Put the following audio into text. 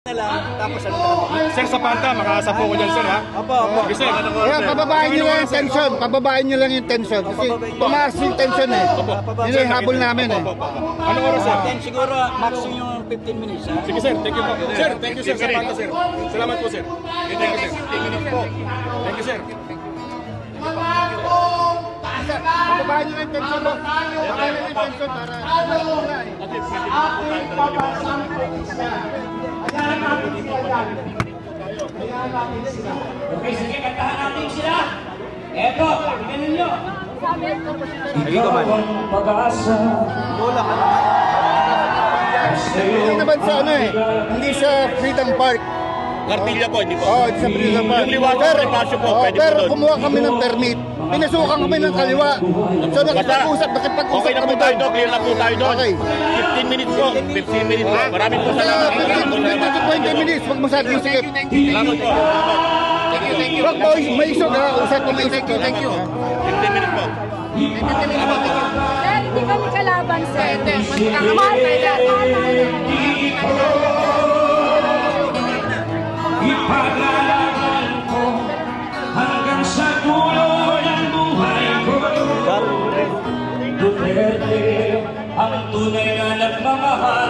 na lang, tapos ano na. Sir, sa Panta, makaasa po ko dyan, sir, ha? Opo, opo. Okay, sir. Kaya pababain nyo lang yung tension. Pababain nyo lang yung tension. Kasi tumaas yung tension eh. Yun yung habol namin eh. Anong oras, sir? Then siguro maximum yung 15 minutes. Ha? Sige, sir. Thank you po. Sir, thank you, sir, sa Panta, sir. Salamat po, sir. Thank you, sir. 15 minutes po. Thank you, sir. Pababain nyo lang yung tension mo. Pababain nyo yung tension para wala eh. Okay, sige, kantahan natin sila. Eto, pakinggan ninyo. Ikaw man. Pag-asa. Bola ka naman. Hindi naman sa ano eh. Hindi sa Freedom Park. Cartilla po, hindi po. Oo, di sa Freedom Park. Yung liwanag Pero, ng pasyo po, oo, pwede po pero doon. kumuha kami ng permit. Pinasukan kami ng kaliwa. So nakipag-usap Okay na kami po tayo doon. Clear na po tayo doon. Okay. 15 minutes po. 15 minutes po. Maraming po salamat. Kaya 20 minutes, wag masyadong sikip. Salamat po. Wag mo, may isog ha. Usap ko may isog. Thank you. 15 minutes po. Sir, hindi kami kalaban, sir. Mahal tayo. Ipaglalaban ko hanggang sa dulo ng buhay ko. Duterte ang tunay na nagmamahal